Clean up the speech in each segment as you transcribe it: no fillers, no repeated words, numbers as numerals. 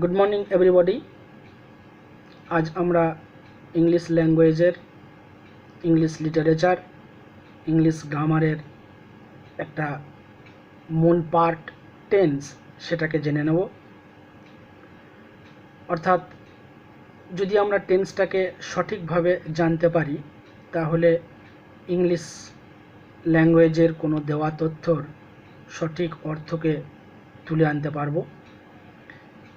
Good morning everybody. आज আমরা English लैंग्वेजर English literature English ग्रामारेर एक मूल पार्ट टेंस सेटाके जेने नेब। अर्थात यदि আমরা टेंसटाके सठीकभावे जानते पारी ताहले इंग्लिश लैंग्वेजर कोनो देवा तथ्यर सठीक अर्थके तुले आनते पारबो।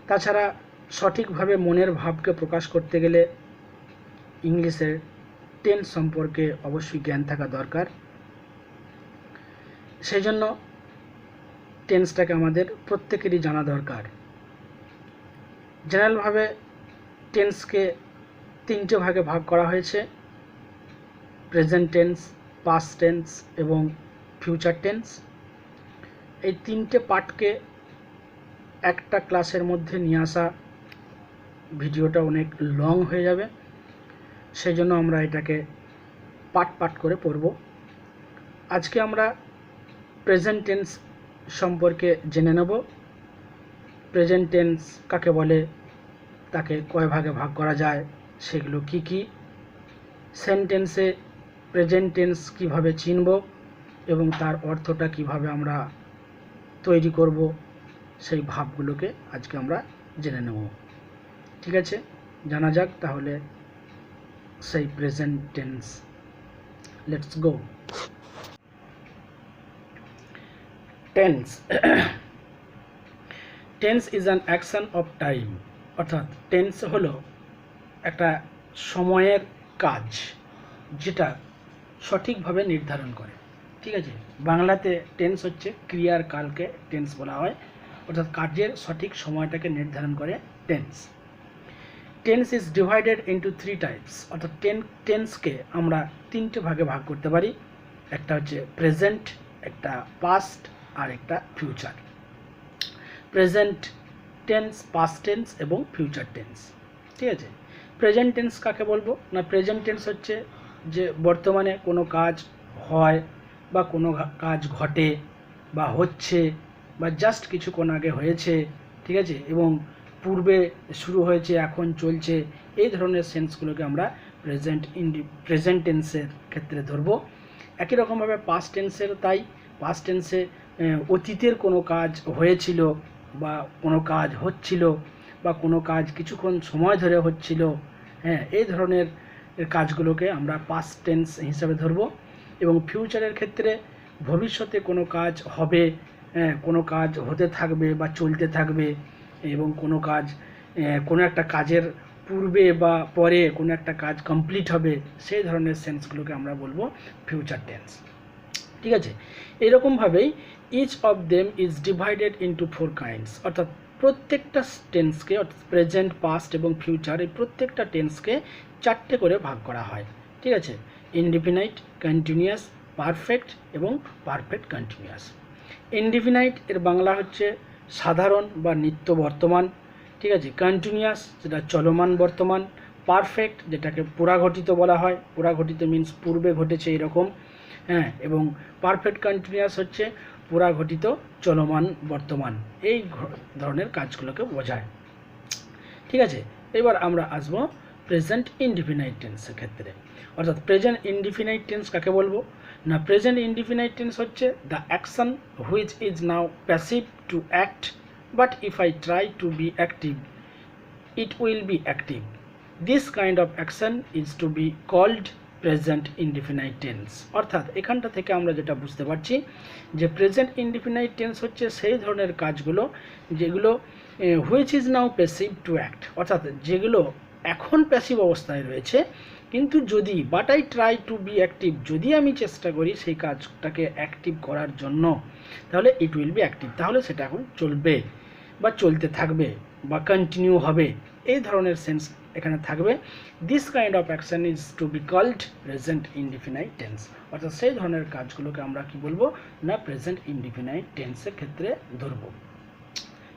ताछाड़ा सठीकभावे मनेर भावके प्रकाश करते गेले इंग्लिशेर टेंस सम्पर्के अवश्य ज्ञान थाका दरकार। सेइजन्य टेंसटाके आमादेर प्रत्येकेरই जाना दरकार। जेनारेल भावे टेंसके तीनटे भागे भाग करा हयेछे, प्रेजेंट टेंस, पास्ट टेंस एवं फ्यूचार टेंस। এই তিনটে পার্টকে একটা ক্লাসের মধ্যে নিয়ে আসা ভিডিওটা অনেক লং হয়ে যাবে, সেই জন্য আমরা এটাকে পার্ট পার্ট করে পড়ব। আজকে আমরা প্রেজেন্ট টেন্স সম্পর্কে জেনে নেব। প্রেজেন্ট টেন্স কাকে বলে, তাকে কয় ভাগে ভাগ করা যায়, সেগুলো কি কি, সেন্টেন্সে প্রেজেন্ট টেন্স কিভাবে চিনব এবং তার অর্থটা কিভাবে আমরা তৈরি করব, সেই ভাবগুলোকে আজকে আমরা জেনে নেব। ঠিক আছে, জানা যাক তাহলে সেই present tense. Let's go. Tense tense is an action of time. অর্থাৎ টেন্স হলো একটা সময়ের কাজ যেটা সঠিকভাবে নির্ধারণ করে। ঠিক আছে, বাংলাতে টেন্স হচ্ছে ক্রিয়ার কালকে টেন্স বলা হয়, অর্থাৎ কাজের সঠিক সময়টাকে নির্ধারণ করে tense. Tense is divided into three types. অর্থাৎ টেন্সকে আমরা তিনটে ভাগে ভাগ করতে পারি। একটা হচ্ছে প্রেজেন্ট, একটা পাস্ট আর একটা future. Present tense, past tense এবং ফিউচার টেন্স। ঠিক আছে, প্রেজেন্ট টেন্স কাকে বলবো না, প্রেজেন্ট টেন্স হচ্ছে যে বর্তমানে কোনো কাজ হয় বা কোনো কাজ ঘটে বা হচ্ছে বা জাস্ট কিছুক্ষণ আগে হয়েছে। ঠিক আছে, এবং পূর্বে শুরু হয়েছে, এখন চলছে, এই ধরনের সেন্সগুলোকে আমরা প্রেজেন্ট টেন্সের ক্ষেত্রে ধরব। একই রকমভাবে পাস্ট টেন্সের তাই। পাস্ট টেন্সে অতীতের কোনো কাজ হয়েছিল বা কোনো কাজ হচ্ছিল বা কোনো কাজ কিছুক্ষণ সময় ধরে হচ্ছিল, হ্যাঁ, এই ধরনের কাজগুলোকে আমরা পাস্ট টেন্স হিসাবে ধরব। এবং ফিউচারের ক্ষেত্রে ভবিষ্যতে কোনো কাজ হবে, কোনো কাজ হতে থাকবে বা চলতে থাকবে, এবং কোনো কাজ কোনো একটা কাজের পূর্বে বা পরে কোনো একটা কাজ কমপ্লিট হবে, সেই ধরনের সেন্সগুলোকে আমরা বলবো ফিউচার টেন্স। ঠিক আছে, এরকমভাবেই each of them is divided into four kinds. অর্থাৎ প্রত্যেকটা টেন্সকে, অর্থাৎ প্রেজেন্ট, পাস্ট এবং ফিউচার, এই প্রত্যেকটা টেন্সকে চারটে করে ভাগ করা হয়। ঠিক আছে, ইনডিফিনাইট, কন্টিনিউয়াস, পারফেক্ট এবং পারফেক্ট কন্টিনিউয়াস। ইনডিফিনাইট এর বাংলা হচ্ছে সাধারণ বা নিত্য বর্তমান। ঠিক আছে, কন্টিনিউয়াস যেটা চলমান বর্তমান, পারফেক্ট যেটাকে পুরাঘটিত বলা হয়, পুরাঘটিত মিন্স পূর্বে ঘটেছে এরকম, হ্যাঁ, এবং পারফেক্ট কন্টিনিউয়াস হচ্ছে পুরাঘটিত চলমান বর্তমান, এই ধরনের কাজগুলোকে বোঝায়। ঠিক আছে, এবার আমরা আসবো প্রেজেন্ট ইনডিফিনাইট টেন্সের ক্ষেত্রে। অর্থাৎ প্রেজেন্ট ইনডিফিনাইট টেন্স কাকে বলবো না, প্রেজেন্ট ইনডিফিনাইট টেন্স হচ্ছে the action which is now passive to act, but if I try to be active it will be active. This kind of action is to be called present indefinite tense. অর্থাৎ এখানটা থেকে আমরা যেটা বুঝতে পারছি যে present indefinite tense হচ্ছে সেই ধরনের কাজগুলো যেগুলো which is now passive to act, অর্থাৎ যেগুলো এখন প্যাসিভ অবস্থায় রয়েছে, কিন্তু যদি but I try to be active, যদি আমি চেষ্টা করি সেই কাজটাকে অ্যাক্টিভ করার জন্য, তাহলে ইট উইল বি অ্যাক্টিভ, তাহলে সেটা এখন চলবে বা চলতে থাকবে বা কন্টিনিউ হবে, এই ধরনের সেন্স এখানে থাকবে। This kind of action is to be called present indefinite tense. অর্থাৎ সেই ধরনের কাজগুলোকে আমরা কি বলবো না, প্রেজেন্ট ইনডিফিনাইট টেন্সের ক্ষেত্রে ধরবো।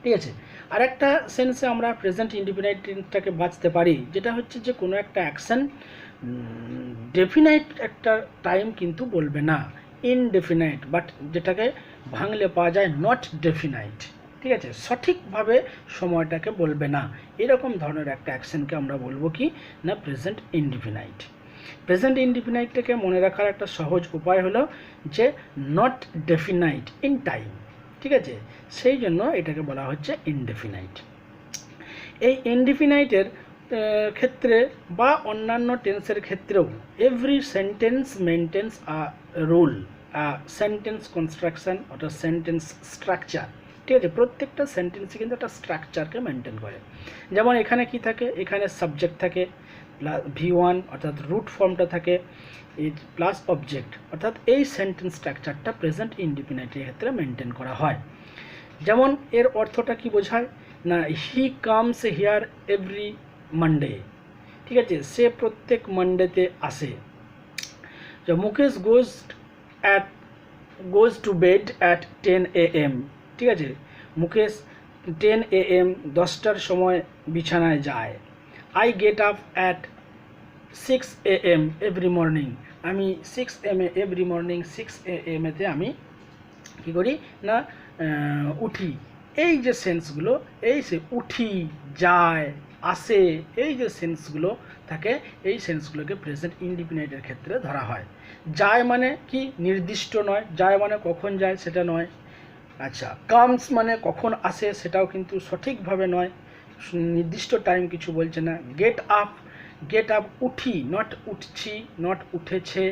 ঠিক আছে, আর একটা সেন্সে আমরা প্রেজেন্ট ইনডিফিনাইট টেন্সটাকে বাঁচতে পারি, যেটা হচ্ছে যে কোনো একটা অ্যাকশন ডেফিনাইট একটা টাইম কিন্তু বলবে না, ইনডেফিনাইট, বাট যেটাকে ভাঙলে পাওয়া যায় নট ডেফিনাইট। ঠিক আছে, সঠিকভাবে সময়টাকে বলবে না, এরকম ধরনের একটা অ্যাকশনকে আমরা বলবো কি না প্রেজেন্ট ইনডিফিনাইট। প্রেজেন্ট ইনডিফিনাইটটাকে মনে রাখার একটা সহজ উপায় হলো যে নট ডেফিনাইট ইন টাইম, ঠিক আছে, সেই জন্য এটাকে বলা হচ্ছে ইনডেফিনাইট। এই ইনডেফিনাইটের ক্ষেত্রে বা অন্যান্য টেন্সের ক্ষেত্রেও এভরি সেন্টেন্স মেনটেন্স আ রুল, সেন্টেন্স কনস্ট্রাকশন অর্থাৎ সেন্টেন্স স্ট্রাকচার, ঠিক আছে, প্রত্যেকটা সেন্টেন্সই কিন্তু একটা স্ট্রাকচারকে মেনটেন করে। যেমন এখানে কি থাকে, এখানে সাবজেক্ট থাকে V1 অর্থাৎ রুট ফর্মটা থাকে প্লাস অবজেক্ট, অর্থাৎ এই সেন্টেন্স স্ট্রাকচারটা প্রেজেন্ট ইনডিফিনাইটের ক্ষেত্রে মেনটেন করা হয়। যেমন এর অর্থটা কি বোঝায় না, he comes here every Monday, ঠিক আছে, সে প্রত্যেক মানডেতে আসে। Mukesh goes to bed at 10 AM, ঠিক আছে, মুকেশ 10 AM 10টার সময় বিছানায় যায়। I get up at 6 AM every morning, আমি 6 AM এভরি মর্নিং 6 AM এতে আমি কী করি না উঠি। এই যে সেন্সগুলো, এই সে উঠি, যায়, আসে, এই যে সেন্সগুলো থাকে, এই সেন্সগুলোকে প্রেজেন্ট ইনডিফিনাইটের ক্ষেত্রে ধরা হয়। যায় মানে কি নির্দিষ্ট নয়, যায় মানে কখন যায় সেটা নয়। আচ্ছা, কামস মানে কখন আসে সেটাও কিন্তু সঠিকভাবে নয়, নির্দিষ্ট টাইম কিছু বলছে না। গেট আপ উঠি, নট উঠছি, নট উঠেছে,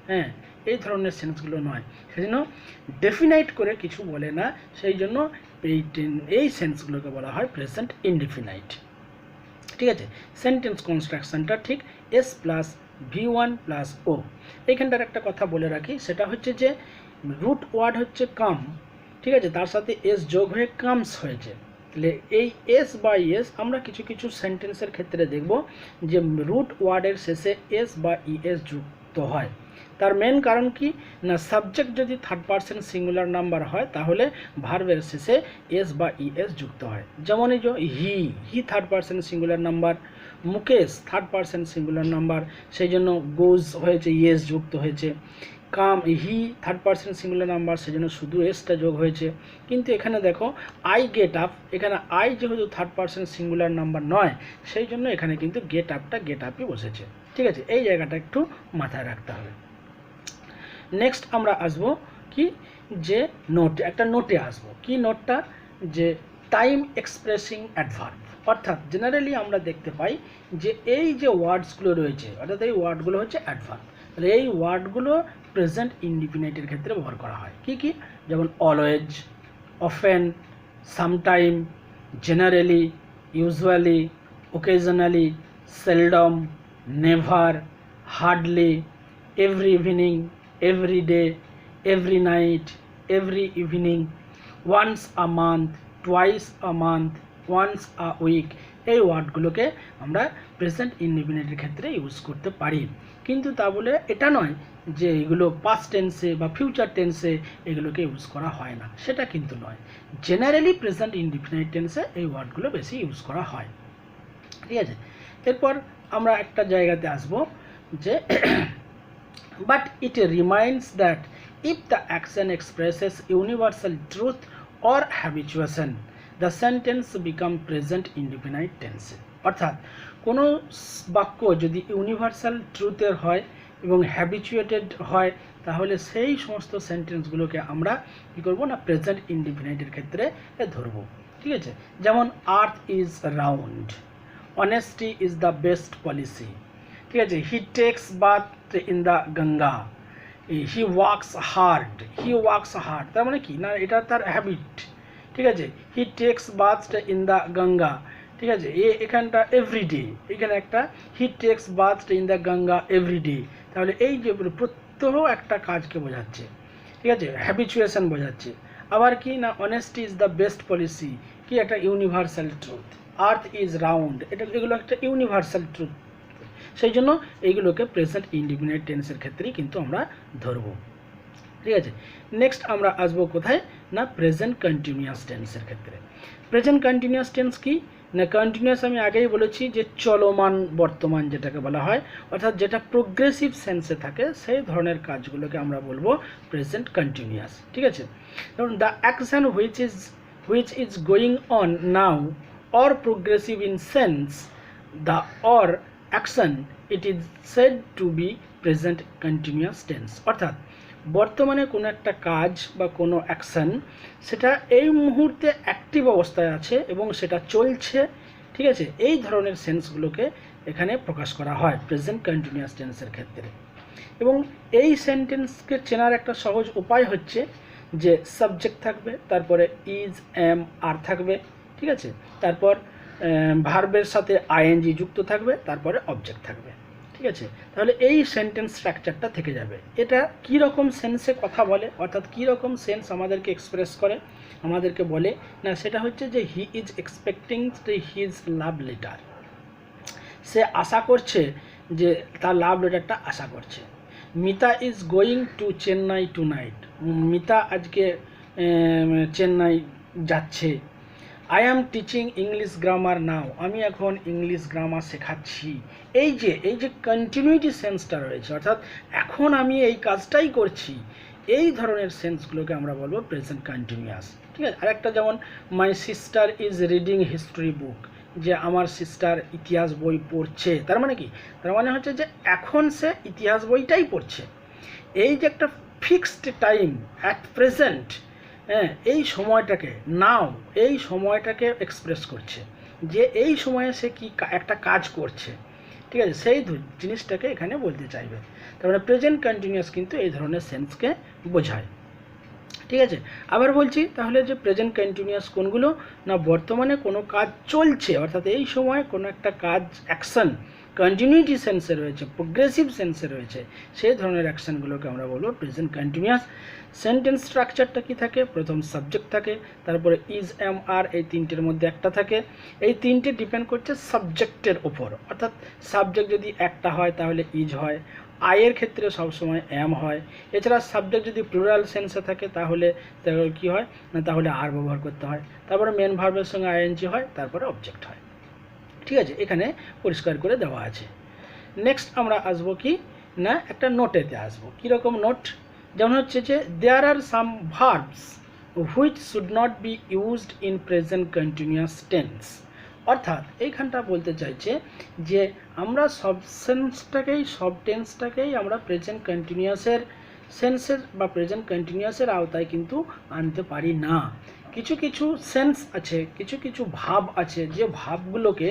হ্যাঁ, এই ধরনের সেন্সগুলো নয়, সেই জন্য ডেফিনাইট করে কিছু বলে না, সেই জন্য এই সেন্সগুলোকে বলা হয় প্রেজেন্ট ইনডিফিনাইট, ঠিক আছে। সেন্টেন্স কনস্ট্রাকশনটা ঠিক এস প্লাস V1 প্লাস ও। এইখানটার একটা কথা বলে রাখি, সেটা হচ্ছে যে রুট ওয়ার্ড হচ্ছে কাম, ঠিক আছে, তার সাথে এস যোগ হয়ে কামস হয়েছে। তাহলে এই এস বা ইএস আমরা কিছু কিছু সেন্টেন্সের ক্ষেত্রে দেখব যে রুট ওয়ার্ডের শেষে এস বা ইএস যুক্ত হয়। তার মেন কারণ কি না, সাবজেক্ট যদি থার্ড পারসন সিঙ্গুলার নাম্বার হয় তাহলে ভার্বের শেষে এস বা ইএস যুক্ত হয়। যেমন এই যে he third person singular number, Mukesh third person singular number, সেই জন্য গোজ হয়েছে, ইএস যুক্ত হয়েছে। He third person singular number, সেই জন্য শুধু এসটা যোগ হয়েছে। কিন্তু এখানে দেখো আই গেট আপ, এখানে আই যেহেতু থার্ড পারসন সিঙ্গুলার নাম্বার নয়, সেই জন্য এখানে কিন্তু গেট আপই বসেছে, ঠিক আছে, এই জায়গাটা একটু মাথায় রাখতে হবে। নেক্সট আমরা আসব কি যে একটা নোটে আসব, কি নোটটা যে টাইম এক্সপ্রেসিং অ্যাডভার্ব, অর্থাৎ জেনারেলি আমরা দেখতে পাই যে এই যে ওয়ার্ডসগুলো রয়েছে, অর্থাৎ এই ওয়ার্ডগুলো হচ্ছে অ্যাডভার্ব। তাহলে এই ওয়ার্ডগুলো প্রেজেন্ট ইনডিফিনাইটের ক্ষেত্রে ব্যবহার করা হয়। কি কি, যেমন always, often, sometimes, generally, usually, occasionally, seldom, never, hardly, every evening, every day, every night, every evening, once a month, twice a month, once a week, এই ওয়ার্ডগুলোকে আমরা প্রেজেন্ট ইনডিফিনিটের ক্ষেত্রে ইউজ করতে পারি। কিন্তু তা বলে এটা নয় যে এগুলো পাস্ট টেন্সে বা ফিউচার টেন্সে এগুলোকে ইউজ করা হয় না, সেটা কিন্তু নয়। জেনারেলি প্রেজেন্ট ইনডিফিনিট টেন্সে এই ওয়ার্ডগুলো বেশি ইউজ করা হয়, ঠিক আছে। এরপর আমরা একটা জায়গাতে আসব যে but it reminds that if the action expresses universal truth or habituation, the sentence become present indefinite tense, অর্থাৎ কোনো বাক্য যদি ইউনিভার্সাল ট্রুথের হয় এবং হ্যাবিচুয়েটেড হয় তাহলে সেই সমস্ত সেন্টেন্সগুলোকে আমরা কী করবো না প্রেজেন্ট ইনডিফিনাইটের ক্ষেত্রে ধরব, ঠিক আছে। যেমন earth is round, honesty is the best policy, ঠিক আছে, he takes bath in the Ganga, he works hard, তার মানে কি না এটা তার হ্যাবিট, ঠিক আছে। He takes bath in the Ganga, ঠিক আছে, এখানটা এভরিডে, এখানে একটা he takes bath in the Ganga everyday, তাহলে এই যে প্রত্যহ একটা কাজকে বোঝাচ্ছে, ঠিক আছে, হ্যাবিচুয়েশন বোঝাচ্ছে। আবার কি না honesty is the best policy, কি একটা universal truth. Earth is round, এগুলো একটা ইউনিভার্সাল ট্রুথ, সেই জন্য এইগুলোকে প্রেজেন্ট ইনডিফিনিট টেন্সের ক্ষেত্রেই কিন্তু আমরা ধরব, ঠিক আছে। নেক্সট আমরা আসবো কোথায় না প্রেজেন্ট কন্টিনিউয়াস টেন্সের ক্ষেত্রে। প্রেজেন্ট কন্টিনিউয়াস টেন্স কি না, কন্টিনিউয়াস আমি আগেই বলেছি যে চলমান বর্তমান যেটাকে বলা হয়, অর্থাৎ যেটা প্রোগ্রেসিভ সেন্সে থাকে সেই ধরনের কাজগুলোকে আমরা বলবো প্রেজেন্ট কন্টিনিউয়াস, ঠিক আছে। যেমন the action which is going on now or progressive in sense the or action it is said to be present continuous tense। অর্থাৎ বর্তমানে কোনো একটা কাজ বা কোনো অ্যাকশন সেটা এই মুহূর্তে অ্যাক্টিভ অবস্থায় আছে এবং সেটা চলছে, ঠিক আছে, এই ধরনের সেন্সগুলোকে এখানে প্রকাশ করা হয় প্রেজেন্ট কন্টিনিউয়াস টেন্সের ক্ষেত্রে। এবং এই সেন্টেন্সকে চেনার একটা সহজ উপায় হচ্ছে যে সাবজেক্ট থাকবে, তারপরে ইজ এম আর থাকবে, ঠিক আছে, তারপর ভার্বের সাথে আইএনজি যুক্ত থাকবে, তারপরে অবজেক্ট থাকবে, ঠিক আছে। তাহলে এই সেন্টেন্স স্ট্রাকচারটা থেকে যাবে। এটা কী রকম সেন্সে কথা বলে, অর্থাৎ কী রকম সেন্স আমাদেরকে এক্সপ্রেস করে, আমাদেরকে বলে না, সেটা হচ্ছে যে he is expecting his love letter. সে আশা করছে যে তার লাভ লেটারটা আশা করছে। Mita is going to Chennai tonight. মিতা আজকে চেন্নাই যাচ্ছে। I am teaching English grammar now. আমি এখন ইংলিশ গ্রামার শেখাচ্ছি। এই যে কন্টিনিউটি সেন্সটা রয়েছে, অর্থাৎ এখন আমি এই কাজটাই করছি, এই ধরনের সেন্সগুলোকে আমরা বলবো প্রেজেন্ট কন্টিনিউয়াস, ঠিক আছে। আরেকটা যেমন my sister is reading history বুক, যে আমার সিস্টার ইতিহাস বই পড়ছে। তার মানে কি? তার মানে হচ্ছে যে এখন সে ইতিহাস বইটাই পড়ছে। এই যে একটা ফিক্সড টাইম অ্যাট প্রেজেন্ট, হ্যাঁ, এই সময়টাকে নাও, এই সময়টাকে এক্সপ্রেস করছে যে এই সময়ে সে কি একটা কাজ করছে, ঠিক আছে, সেই জিনিসটাকে এখানে বলতে চাইবে। তার মানে প্রেজেন্ট কন্টিনিউয়াস কিন্তু এই ধরনের সেন্সকে বোঝায়, ঠিক আছে। আবার বলছি তাহলে যে প্রেজেন্ট কন্টিনিউয়াস কোনগুলো না, বর্তমানে কোনো কাজ চলছে, অর্থাৎ এই সময় কোনো একটা কাজ অ্যাকশন কন্টিনিউটি সেন্সে রয়েছে, প্রোগ্রেসিভ সেন্সে রয়েছে, সেই ধরনের অ্যাকশনগুলোকে আমরা বলবো প্রেজেন্ট কন্টিনিউয়াস। সেন্টেন্স স্ট্রাকচারটা কি থাকে? প্রথম সাবজেক্ট থাকে, তারপরে ইজ এম আর, এই তিনটের মধ্যে একটা থাকে। এই তিনটে ডিপেন্ড করছে সাবজেক্টের ওপর, অর্থাৎ সাবজেক্ট যদি একটা হয় তাহলে ইজ হয়, আয়ের ক্ষেত্রে সবসময় এম হয়। এছাড়া সাবজেক্ট যদি প্লুরাল সেন্সে থাকে তাহলে কি হয় না, তাহলে আর ব্যবহার করতে হয়। তারপরে মেন ভার্বের সঙ্গে আইএনজি হয়, তারপরে অবজেক্ট হয়, ঠিক আছে, এখানে পরিষ্কার করে দেওয়া আছে। নেক্সট আমরা আসবো কি না, একটা নোটেতে আসবো। কীরকম নোট? যেমন হচ্ছে যে there are some verbs which should not be used in present continuous tense. অর্থাৎ এইখানটা বলতে চাইছে যে আমরা সব সেন্সটাকেই, সব টেন্সটাকেই আমরা প্রেজেন্ট কন্টিনিউয়াসের সেন্সের বা প্রেজেন্ট কন্টিনিউয়াসের আওতায় কিন্তু আনতে পারি না। কিছু কিছু সেন্স আছে, কিছু কিছু ভাব আছে, যে ভাবগুলোকে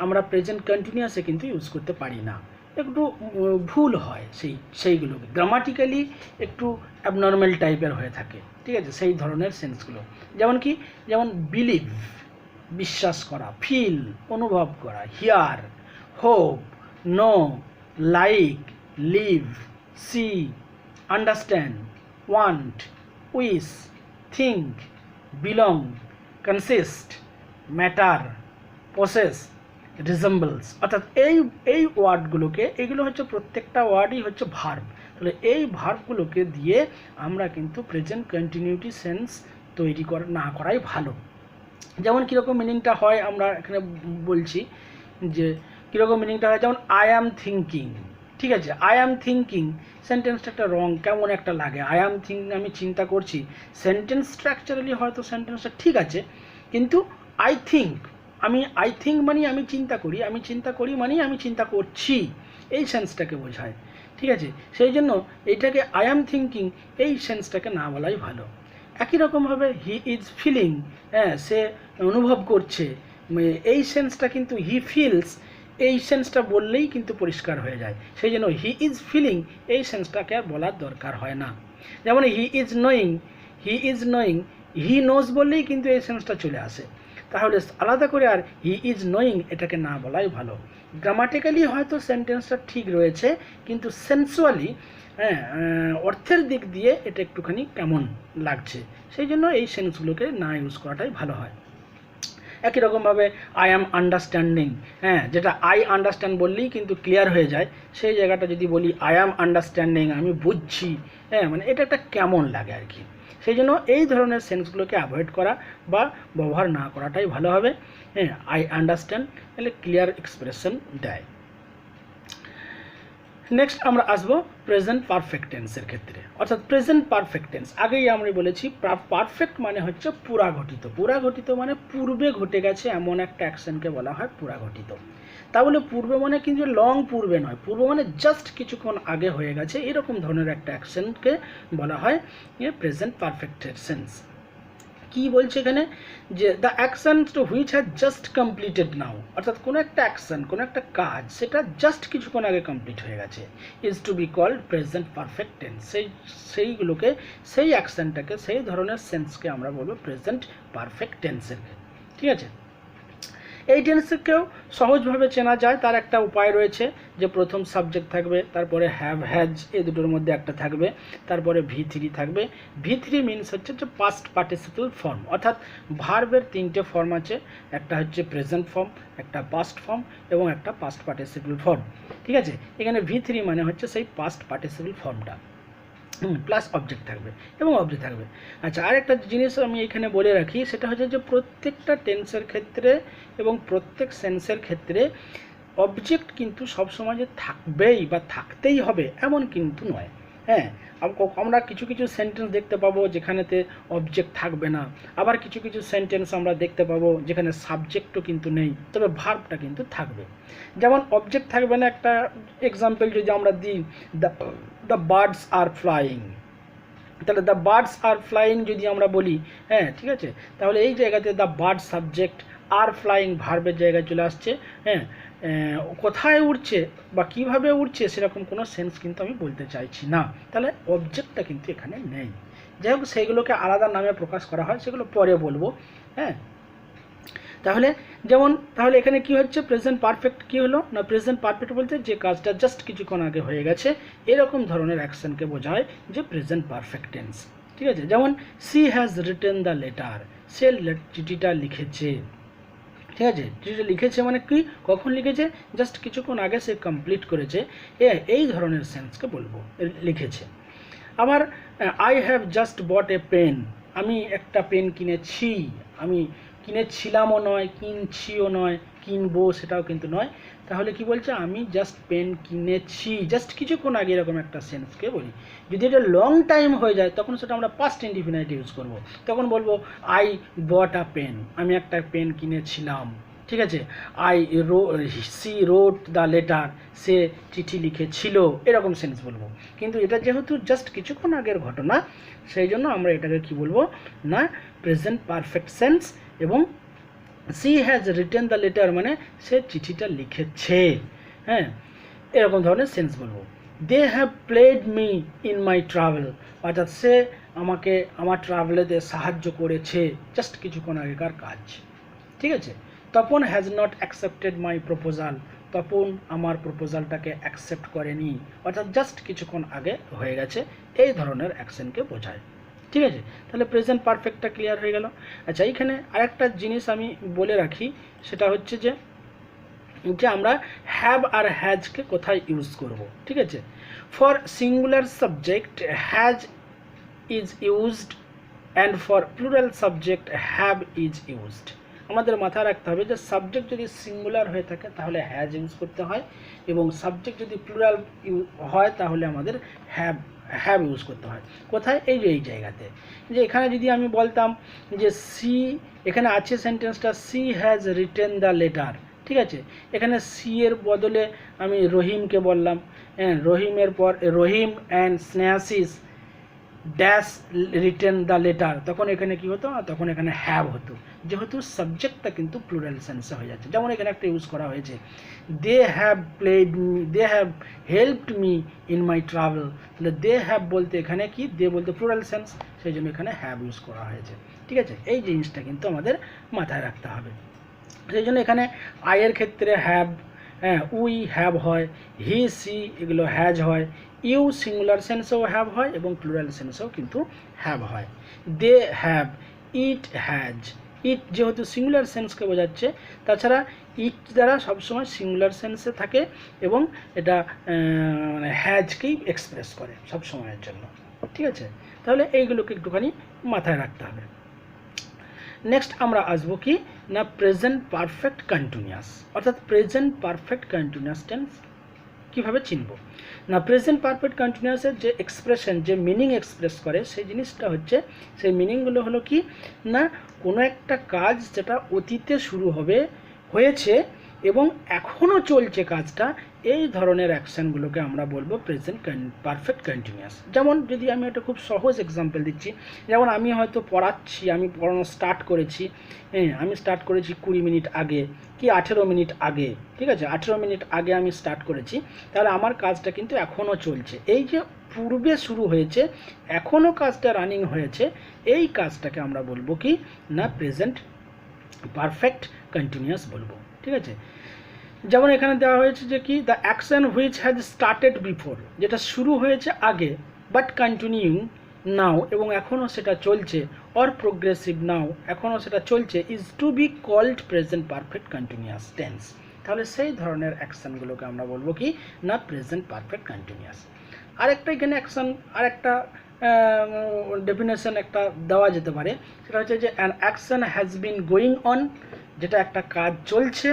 আমরা প্রেজেন্ট কন্টিনিউয়াসে কিন্তু ইউজ করতে পারি না, একটু ভুল হয়, সেইগুলোকে গ্রামাটিক্যালি একটু অ্যাবনর্মাল টাইপের হয়ে থাকে, ঠিক আছে, সেই ধরনের সেন্সগুলো। যেমন কি? যেমন বিলিভ, বিশ্বাস করা, ফিল, অনুভব করা, hear, hope, know, like, live, see, understand, want, wish, think, belong, consist, matter, possess, resembles. অর্থাৎ এই ওয়ার্ডগুলোকে, এগুলো হচ্ছে প্রত্যেকটা ওয়ার্ডই হচ্ছে ভার্ব। তাহলে এই ভার্বগুলোকে দিয়ে আমরা কিন্তু প্রেজেন্ট কন্টিনিউটি সেন্স তৈরি না করাই ভালো। যেমন কীরকম মিনিংটা হয় আমরা এখানে বলছি, যে কীরকম মিনিংটা হয়। যেমন আই অ্যাম থিঙ্কিং, ঠিক আছে, আই অ্যাম থিঙ্কিং সেন্টেন্সটা একটা রং, কেমন একটা লাগে। আই অ্যাম থিঙ্কিং, আমি চিন্তা করছি। সেন্টেন্স স্ট্রাকচারালি হয়তো সেন্টেন্সটা ঠিক আছে, কিন্তু আই থিঙ্ক, আই থিঙ্ক মানে আমি চিন্তা করি, আমি চিন্তা করি মানে আমি চিন্তা করছি, এই সেন্সটাকে বোঝায়, ঠিক আছে। সেই জন্য এইটাকে আই অ্যাম থিঙ্কিং, এই সেন্সটাকে না বলাই ভালো। একই রকমভাবে হি ইজ ফিলিং, হ্যাঁ, সে অনুভব করছে, এই সেন্সটা কিন্তু হি ফিলস, এই সেন্সটা বললেই কিন্তু পরিষ্কার হয়ে যায়। সেই জন্য হি ইজ ফিলিং, এই সেন্সটাকে আর বলার দরকার হয় না। যেমন he is knowing, he knows বললেই কিন্তু এই সেন্সটা চলে আসে। তাহলে আলাদা করে আর হি ইজ নোয়িং এটাকে না বলাই ভালো। গ্রামাটিক্যালি হয়তো সেন্টেন্সটা ঠিক রয়েছে, কিন্তু সেন্সুয়ালি, হ্যাঁ, অর্থের দিক দিয়ে এটা একটুখানি কেমন লাগছে, সেই জন্য এই সেন্সগুলোকে না ইউজ করাটাই ভালো হয়। একই রকমভাবে আই অ্যাম আন্ডারস্ট্যান্ডিং, হ্যাঁ, যেটা আই আন্ডারস্ট্যান্ড বললেই কিন্তু ক্লিয়ার হয়ে যায়, সেই জায়গাটা যদি বলি আই অ্যাম আন্ডারস্ট্যান্ডিং, আমি বুঝছি, হ্যাঁ, মানে এটা একটা কেমন লাগে আর কি। সেই জন্য এই ধরনের সেন্সগুলোকে অ্যাভয়েড করা বা ব্যবহার না করাটাই ভালো হবে। হ্যাঁ, আই আন্ডারস্ট্যান্ড তাহলে ক্লিয়ার এক্সপ্রেশন দেয়। নেক্সট আমরা আসবো প্রেজেন্ট পারফেক্ট টেন্সের ক্ষেত্রে, অর্থাৎ প্রেজেন্ট পারফেক্ট টেন্স। আগেই আমরা বলেছি পারফেক্ট মানে হচ্ছে পুরাঘটিত, পুরাঘটিত মানে পূর্বে ঘটে গেছে এমন একটা অ্যাকশনকে বলা হয় পুরাঘটিত। তাহলে পূর্বে মানে কিন্তু লং পূর্বে নয়, পূর্ব মানে জাস্ট কিছুক্ষণ আগে হয়ে গেছে, এরকম ধরনের একটা অ্যাকশনকে বলা হয় প্রেজেন্ট পারফেক্ট টেন্স। কি বলছে এখানে, যে the action which has just completed now, অর্থাৎ কোনো একটা অ্যাকশন, কোনো একটা কাজ সেটা জাস্ট কিছুক্ষণ আগে কমপ্লিট হয়ে গেছে, is to be called present perfect tense. সেইগুলোকে, সেই অ্যাকশনটাকে, সেই ধরনের সেন্সকে আমরা বলবো প্রেজেন্ট পারফেক্ট টেন্সের। ঠিক আছে, এই টেন্সকেও সহজভাবে চেনা যায়, তার একটা উপায় রয়েছে, যে প্রথম সাবজেক্ট থাকবে, তারপরে হ্যাভ হ্যাজ এই দুটোর মধ্যে একটা থাকবে, তারপরে V3 থাকবে। V3 মিনস হচ্ছে যে পাস্ট পার্টিসিপল ফর্ম, অর্থাৎ ভার্বের তিনটে ফর্ম আছে, একটা হচ্ছে প্রেজেন্ট ফর্ম, একটা পাস্ট ফর্ম এবং একটা পাস্ট পার্টিসিপল ফর্ম। ঠিক আছে, এখানে V3 মানে হচ্ছে সেই পাস্ট পার্টিসিপল ফর্মটা, প্লাস অবজেক্ট থাকবে এবং অবজেক্ট থাকবে। আচ্ছা, আরেকটা জিনিস আমি এখানে বলে রাখি, সেটা হচ্ছে যে প্রত্যেকটা টেন্সের ক্ষেত্রে এবং প্রত্যেক সেন্সের ক্ষেত্রে অবজেক্ট কিন্তু সবসময় যে থাকবেই বা থাকতেই হবে এমন কিন্তু নয়। হ্যাঁ, আমরা কিছু কিছু সেন্টেন্স দেখতে পাবো যেখানেতে অবজেক্ট থাকবে না, আবার কিছু কিছু সেন্টেন্স আমরা দেখতে পাবো যেখানে সাবজেক্টও কিন্তু নেই, তবে ভার্বটা কিন্তু থাকবে। যেমন অবজেক্ট থাকবে না, একটা এক্সাম্পল যদি আমরা দিই, দ্য বার্ডস আর ফ্লাইং, তাহলে দ্য বার্ডস আর ফ্লাইং যদি আমরা বলি, হ্যাঁ ঠিক আছে, তাহলে এই জায়গাতে the bird subject, are flying ভার্বের জায়গায় চলে আসছে। হ্যাঁ, কোথায় উড়ছে বা কিভাবে উড়ছে সেরকম কোনো সেন্স কিন্তু আমি বলতে চাইছি না, তাহলে অবজেক্টটা কিন্তু এখানে নেই। যাই হোক, সেইগুলোকে আলাদা নামে প্রকাশ করা হয়, সেগুলো পরে বলবো। হ্যাঁ, তাহলে এখানে কি হচ্ছে, প্রেজেন্ট পারফেক্ট কি হলো না, প্রেজেন্ট পারফেক্ট বলতে যে কাজটা জাস্ট কিছুক্ষণ আগে হয়ে গেছে এরকম ধরনের অ্যাকশনকে বোঝায় যে প্রেজেন্ট পারফেক্ট টেন্স। ঠিক আছে, যেমন she has written the letter, সে চিঠিটা লিখেছে। ঠিক আছে, চিঠিটা লিখেছে মানে কি, কখন লিখেছে, জাস্ট কিছুক্ষণ আগে সে কমপ্লিট করেছে, এই ধরনের সেন্সকে বলবো লিখেছে। আবার I have just bought a pen, আমি একটা পেন কিনেছি, আমি কিনেছিলামও নয়, কিনছিও নয়, কিনবো সেটাও কিন্তু নয়, তাহলে কি বলছে, আমি জাস্ট পেন কিনেছি, জাস্ট কিছুক্ষণ আগে, এরকম একটা সেন্সকে বলি। যদি এটা লং টাইম হয়ে যায় তখন সেটা আমরা পাস্ট ইনডিফিনাইট ইউজ করব, তখন বলবো আই বট আ পেন, আমি একটা পেন কিনেছিলাম। ঠিক আছে, সি রোট দ্য লেটার, সে চিঠি লিখেছিল, এরকম সেন্স বলবো। কিন্তু এটা যেহেতু জাস্ট কিছুক্ষণ আগের ঘটনা, সেই জন্য আমরা এটাকে কি বলবো না, প্রেজেন্ট পারফেক্ট সেন্স। এবং she has written the letter মানে সে চিঠিটা লিখেছে। হ্যাঁ, এরকম ধরনের সেন্স বলবো। They have played me in my travel, অর্থাৎ সে আমাকে আমার ট্রাভেলেতে সাহায্য করেছে, জাস্ট কিছুক্ষণ আগেকার কাজ। ঠিক আছে, Tapan has not accepted my proposal, Tapan আমার প্রপোজালটাকে অ্যাকসেপ্ট করেনি, অর্থাৎ জাস্ট কিছুক্ষণ আগে হয়ে গেছে, এই ধরনের অ্যাকশনকে বোঝায়। ঠিক আছে, তাহলে প্রেজেন্ট পারফেক্টটা ক্লিয়ার হয়ে গেল। আচ্ছা, এইখানে আরেকটা জিনিস আমি বলে রাখি, সেটা হচ্ছে যে আমরা হ্যাভ আর হ্যাজকে কোথায় ইউজ করব। ঠিক আছে, for singular subject has is used and for plural subject have is used. আমাদের মাথায় রাখতে হবে যে সাবজেক্ট যদি সিঙ্গুলার হয়ে থাকে তাহলে হ্যাজ ইউজ করতে হয়, এবং সাবজেক্ট যদি প্লুরাল হয় তাহলে আমাদের হ্যাভ ইউজ করতে হয়। কোথায়, এই জায়গাতে, যে এখানে যদি আমি বলতাম যে সি, এখানে আছে সেন্টেন্সটা C has written the letter. ঠিক আছে, এখানে সি এর বদলে আমি রহিমকে বললাম, রহিমের পর Rahim and Snehashis dash written the letter, তখন এখানে কি হতো, তখন এখানে হ্যাভ হতো, যেহেতু সাবজেক্টটা কিন্তু প্লুরাল সেন্সে হয়ে যাচ্ছে। যেমন এখানে একটা ইউজ করা হয়েছে, they have played me, they have helped me in my travel, তাহলে দে হ্যাভ বলতে এখানে কি, দে বলতে প্লুরাল সেন্স, সেই জন্য এখানে হ্যাভ ইউজ করা হয়েছে। ঠিক আছে, এই জিনিসটা কিন্তু আমাদের মাথায় রাখতে হবে। সেই জন্য এখানে আয়ের ক্ষেত্রে হ্যাভ, উই হ্যাভ হয়, হি সি এগুলো হ্যাজ হয়, ইউ সিঙ্গুলার সেন্সেও হ্যাভ হয় এবং প্লুরাল সেন্সেও কিন্তু হ্যাভ হয়। দে হ্যাভ, ইট হ্যাজ, ইট যেহেতু সিঙ্গুলার সেন্সকে বোঝাচ্ছে, তাছাড়া ইট দ্বারা সবসময় সিঙ্গুলার সেন্সে থাকে এবং এটা হ্যাজকেই এক্সপ্রেস করে সব সময়ের জন্য। ঠিক আছে, তাহলে এইগুলোকে একটুখানি মাথায় রাখতে হবে। নেক্সট আমরা আসবো কি না, প্রেজেন্ট পারফেক্ট কন্টিনিউয়াস, অর্থাৎ প্রেজেন্ট পারফেক্ট কন্টিনিউয়াস টেন্স কিভাবে চিনব না প্রেজেন্ট পারফেক্ট কন্টিনিউয়াসের যে এক্সপ্রেশন যে মিনিং এক্সপ্রেস করে সেই জিনিসটা হচ্ছে সেই মিনিংগুলো হলো কি না কোনো একটা কাজ যেটা অতীতে শুরু হয়েছে এবং এখনও চলছে কাজটা, এই ধরনের অ্যাকশানগুলোকে আমরা বলবো প্রেজেন্ট পারফেক্ট কন্টিনিউয়াস। যেমন যদি আমি একটা খুব সহজ এক্সাম্পল দিচ্ছি, যেমন আমি হয়তো পড়াচ্ছি, আমি পড়ানো স্টার্ট করেছি, আমি স্টার্ট করেছি 20 মিনিট আগে কি 18 মিনিট আগে, ঠিক আছে, 18 মিনিট আগে আমি স্টার্ট করেছি, তাহলে আমার কাজটা কিন্তু এখনও চলছে। এই যে পূর্বে শুরু হয়েছে এখনও কাজটা রানিং হয়েছে, এই কাজটাকে আমরা বলবো কি না প্রেজেন্ট পারফেক্ট কন্টিনিউয়াস বলবো, ঠিক আছে। যেমন এখানে দেওয়া হয়েছে যে কি the action which has started before, যেটা শুরু হয়েছে আগে বাট কন্টিনিউইং নাও, এবং এখনও সেটা চলছে, অর প্রোগ্রেসিভ নাও, এখনও সেটা চলছে, is to be called present perfect continuous tense. তাহলে সেই ধরনের অ্যাকশানগুলোকে আমরা বলবো কি না প্রেজেন্ট পারফেক্ট কন্টিনিউয়াস। আরেকটা এখানে অ্যাকশান আরেকটা ডেফিনেশন একটা দেওয়া যেতে পারে, সেটা হচ্ছে যে an action has been going on, যেটা একটা কাজ চলছে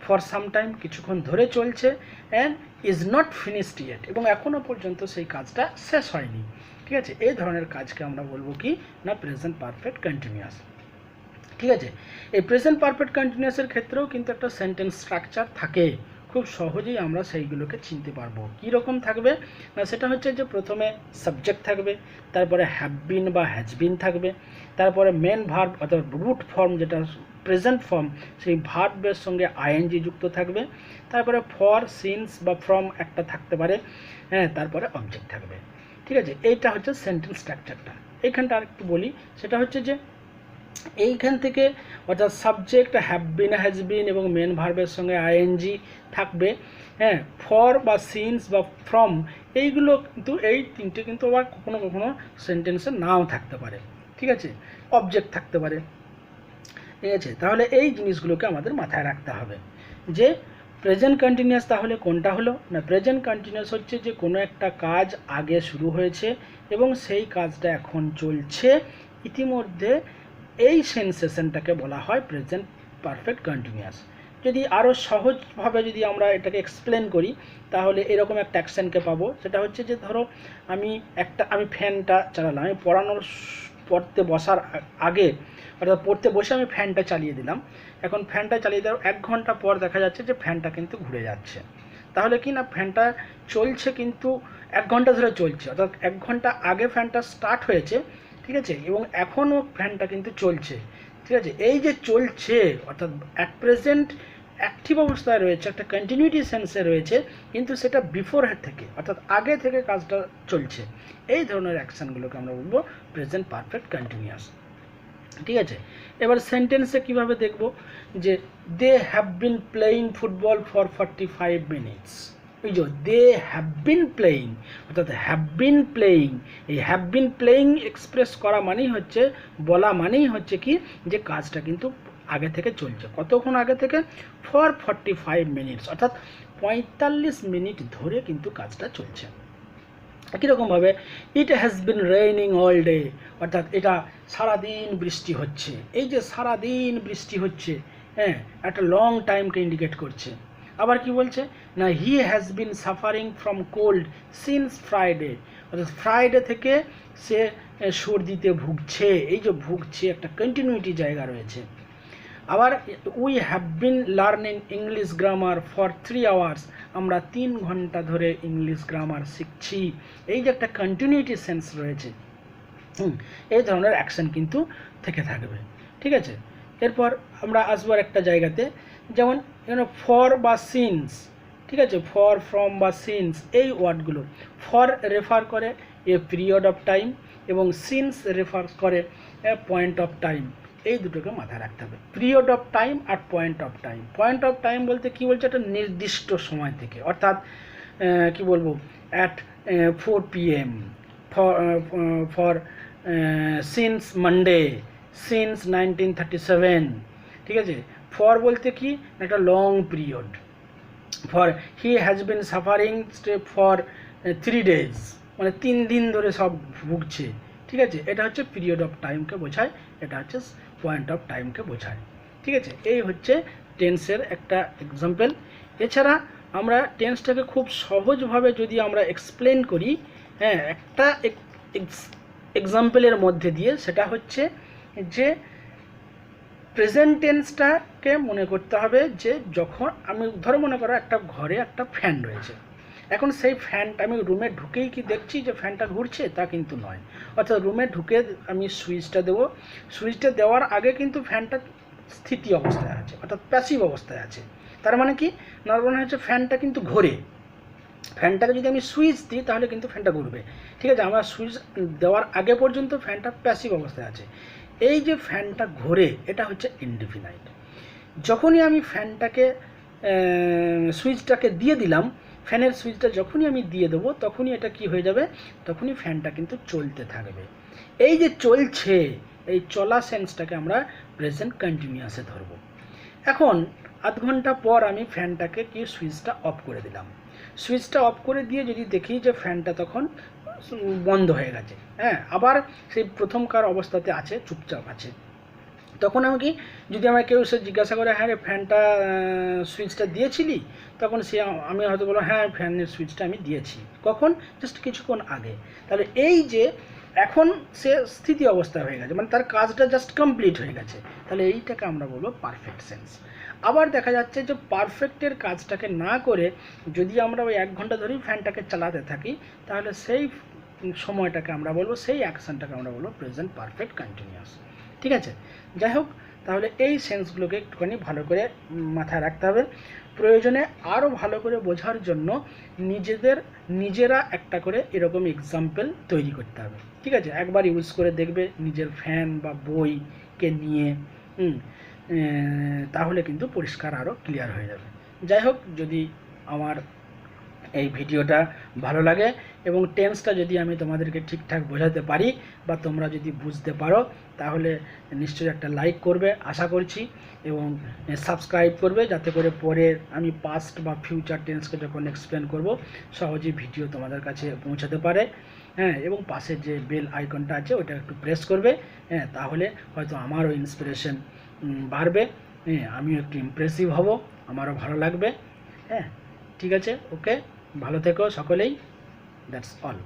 ফর সাম টাইম, কিছুক্ষণ ধরে চলছে, and is not finished yet, এবং এখনও পর্যন্ত সেই কাজটা শেষ হয়নি, ঠিক আছে। এই ধরনের কাজকে আমরা বলবো কি না প্রেজেন্ট পারফেক্ট কন্টিনিউয়াস, ঠিক আছে। এই প্রেজেন্ট পারফেক্ট কন্টিনিউয়াসের ক্ষেত্রেও কিন্তু একটা সেন্টেন্স স্ট্রাকচার থাকে, খুব সহজেই আমরা সেইগুলোকে চিনতে পারবো। কী রকম থাকবে না সেটা হচ্ছে যে প্রথমে সাবজেক্ট থাকবে, তারপরে হ্যাভ বিন বা হ্যাজ বিন থাকবে, তারপরে মেন ভার্ব অর্থাৎ রুট ফর্ম যেটা প্রেজেন্ট ফর্ম সেই ভার্বের সঙ্গে আইএনজি যুক্ত থাকবে, তারপরে ফর সিন্স বা ফ্রম একটা থাকতে পারে, হ্যাঁ, তারপরে অবজেক্ট থাকবে, ঠিক আছে। এইটা হচ্ছে সেন্টেন্স স্ট্রাকচারটা। এইখানটা আরেকটু বলি, সেটা হচ্ছে যে এইখান থেকে অর্থাৎ subject have been has been এবং মেন ভার্বের সঙ্গে আইএনজি থাকবে, হ্যাঁ, ফর বা সিন্স বা ফ্রম, এইগুলো কিন্তু এই তিনটে কিন্তু আবার কখনো কখনো সেন্টেন্সে নাও থাকতে পারে, ঠিক আছে, অবজেক্ট থাকতে পারে, ঠিক আছে। তাহলে এই জিনিসগুলোকে আমাদের মাথায় রাখতে হবে যে প্রেজেন্ট কন্টিনিউয়াস তাহলে কোনটা হলো না প্রেজেন্ট কন্টিনিউয়াস হচ্ছে যে কোনো একটা কাজ আগে শুরু হয়েছে এবং সেই কাজটা এখন চলছে ইতিমধ্যে, এই সেন্সেশনটাকে বলা হয় প্রেজেন্ট পারফেক্ট কন্টিনিউয়াস। যদি আরও সহজভাবে যদি আমরা এটাকে এক্সপ্লেন করি তাহলে এরকম একটা অ্যাকশানকে পাবো, সেটা হচ্ছে যে ধরো আমি ফ্যানটা চালালাম, আমি পড়তে বসার আগে অর্থাৎ পড়তে বসে আমি ফ্যানটা চালিয়ে দিলাম, এখন ফ্যানটা চালিয়ে দেওয়ার 1 ঘন্টা পর দেখা যাচ্ছে যে ফ্যানটা কিন্তু ঘুরে যাচ্ছে, তাহলে কি না ফ্যানটা চলছে কিন্তু 1 ঘন্টা ধরে চলছে, অর্থাৎ 1 ঘন্টা আগে ফ্যানটা স্টার্ট হয়েছে, ঠিক আছে, এবং এখনও ফ্যানটা কিন্তু চলছে, ঠিক আছে। এই যে চলছে অর্থাৎ অ্যাট প্রেজেন্ট অ্যাক্টিভ অবস্থায় রয়েছে, একটা কন্টিনিউটি সেন্সে রয়েছে, কিন্তু সেটা বিফোর থেকে অর্থাৎ আগে থেকে কাজটা চলছে, এই ধরনের অ্যাকশানগুলোকে আমরা বলবো প্রেজেন্ট পারফেক্ট কন্টিনিউয়াস, ঠিক আছে। এবার সেন্টেন্সে কিভাবে দেখব যে they have been playing football for 45 minutes, এই যে দে হ্যাভ বিন প্লেয়িং অর্থাৎ হ্যাভ বিন প্লেয়িং, এই হ্যাভ বিন প্লেয়িং এক্সপ্রেস করা মানেই হচ্ছে বলা মানেই হচ্ছে কি যে কাজটা কিন্তু আগে থেকে চলছে, কতক্ষণ আগে থেকে ফর 45 মিনিটস অর্থাৎ 45 মিনিট ধরে কিন্তু কাজটা চলছে। কীরকমভাবে it has been raining all day, অর্থাৎ এটা সারাদিন বৃষ্টি হচ্ছে, এই যে সারাদিন বৃষ্টি হচ্ছে, হ্যাঁ, একটা লং টাইমকে ইন্ডিকেট করছে। আবার কি বলছে না he has been suffering from cold since Friday, অর্থাৎ ফ্রাইডে থেকে সে সর্দিতে ভুগছে, এই যে ভুগছে একটা কন্টিনিউটি জায়গা রয়েছে। আবার we have been learning English grammar for 3 hours, আমরা 3 ঘন্টা ধরে ইংলিশ গ্রামার শিখছি, এই যে একটা কন্টিনিউটি সেন্স রয়েছে, এই ধরনের অ্যাকশন কিন্তু থেকে থাকবে, ঠিক আছে। এরপর আমরা আসবো একটা জায়গাতে, যেমন ফর বা সিন্স, ঠিক আছে, ফর ফ্রম বা সিন্স, এই ওয়ার্ডগুলো ফর রেফার করে এ পিরিয়ড অফ টাইম এবং সিন্স রেফার করে এ পয়েন্ট অফ টাইম, এই দুটোকে মাথায় রাখতে হবে, পিরিয়ড অফ টাইম আর point of time. Point of time বলতে কি বলছে একটা নির্দিষ্ট সময় থেকে, অর্থাৎ কি বলবো at 4 PM for since Monday since 1937, ঠিক আছে। ফর বলতে কি একটা long period, for he has been suffering for 3 days, মানে 3 দিন ধরে সব ভুগছে, ঠিক আছে, এটা হচ্ছে পিরিয়ড অফ টাইমকে বোঝায়, এটা হচ্ছে পয়েন্ট অফ টাইমকে বোঝায়, ঠিক আছে। এই হচ্ছে টেন্সের একটা এক্সাম্পল। এছাড়া আমরা টেন্সটাকে খুব সহজভাবে যদি আমরা এক্সপ্লেন করি, হ্যাঁ, একটা এক্সাম্পলের মধ্যে দিয়ে, সেটা হচ্ছে যে প্রেজেন্ট টেন্সটাকে মনে করতে হবে যে যখন আমি ধরো মনে করো একটা ঘরে একটা ফ্যান রয়েছে, এখন সেই ফ্যানটা আমি রুমে ঢুকেই কি দেখছি যে ফ্যানটা ঘুরছে, তা কিন্তু নয়। অর্থাৎ রুমে ঢুকে আমি সুইচটা দেবো, সুইচটা দেওয়ার আগে কিন্তু ফ্যানটা স্থিতি অবস্থায় আছে, অর্থাৎ প্যাসিভ অবস্থায় আছে। তার মানে কি, না মনে হচ্ছে ফ্যানটা কিন্তু ঘোরে, ফ্যানটাকে যদি আমি সুইচ দিই তাহলে কিন্তু ফ্যানটা ঘুরবে। ঠিক আছে, আমার সুইচ দেওয়ার আগে পর্যন্ত ফ্যানটা প্যাসিভ অবস্থায় আছে। এই যে ফ্যানটা ঘোরে, এটা হচ্ছে ইনডিফিনাইট। যখনই আমি ফ্যানটাকে সুইচটাকে দিয়ে দিলাম, ফ্যানের সুইচটা যখনই আমি দিয়ে দেবো, তখনই এটা কি হয়ে যাবে, তখনই ফ্যানটা কিন্তু চলতে থাকবে। এই যে চলছে, এই চলা সেন্সটাকে আমরা প্রেজেন্ট কন্টিনিউয়াসে ধরব। এখন আধ ঘন্টা পর আমি ফ্যানটাকে কি সুইচটা অফ করে দিলাম, সুইচটা অফ করে দিয়ে যদি দেখি যে ফ্যানটা তখন বন্ধ হয়ে গেছে, হ্যাঁ, আবার সেই প্রথমকার অবস্থাতে আছে, চুপচাপ আছে, তখন আমি কি, যদি আমাকে কেউ সে জিজ্ঞাসা করে, হ্যাঁ রে ফ্যানটা সুইচটা দিয়েছিলি, তখন সে আমি হয়তো বলবো, হ্যাঁ ফ্যানের সুইচটা আমি দিয়েছি, কখন, জাস্ট কিছুক্ষণ আগে। তাহলে এই যে এখন সে স্থিতি অবস্থা হয়ে গেছে, মানে তার কাজটা জাস্ট কমপ্লিট হয়ে গেছে, তাহলে এইটাকে আমরা বলবো পারফেক্ট সেন্স। আবার দেখা যাচ্ছে যে পারফেক্টের কাজটাকে না করে যদি আমরা ওই 1 ঘন্টা ধরেই ফ্যানটাকে চালাতে থাকি, তাহলে সেই সময়টাকে আমরা বলবো, সেই অ্যাকশনটাকে আমরা বলবো প্রেজেন্ট পারফেক্ট কন্টিনিউয়াস। ঠিক আছে, যাই হোক, তাহলে এই সেন্সগুলোকে একটুখানি ভালো করে মাথায় রাখতে হবে। প্রয়োজনে আরও ভালো করে বোঝার জন্য নিজেরা একটা করে এরকম এক্সাম্পল তৈরি করতে হবে। ঠিক আছে, একবার ইউজ করে দেখবে নিজের ফ্যান বা বইকে নিয়ে, তাহলে কিন্তু পরিষ্কার আরও ক্লিয়ার হয়ে যাবে। যাই হোক, যদি আমার এই ভিডিওটা ভালো লাগে এবং টেন্সটা যদি আমি তোমাদেরকে ঠিকঠাক বোঝাতে পারি বা তোমরা যদি বুঝতে পারো, তাহলে নিশ্চয়ই একটা লাইক করবে আশা করছি, এবং সাবস্ক্রাইব করবে, যাতে করে পরে আমি পাস্ট বা ফিউচার টেন্সকে যখন এক্সপ্লেন করব, সহজেই ভিডিও তোমাদের কাছে পৌঁছাতে পারে। হ্যাঁ, এবং পাশে যে বেল আইকনটা আছে ওটা একটু প্রেস করবে, হ্যাঁ, তাহলে হয়তো আমারও ইন্সপিরেশন বাড়বে, হ্যাঁ, আমিও একটু ইমপ্রেসিভ হব, আমারও ভালো লাগবে। হ্যাঁ, ঠিক আছে, ওকে, ভালো থেকো সকলেই, দ্যাটস অল।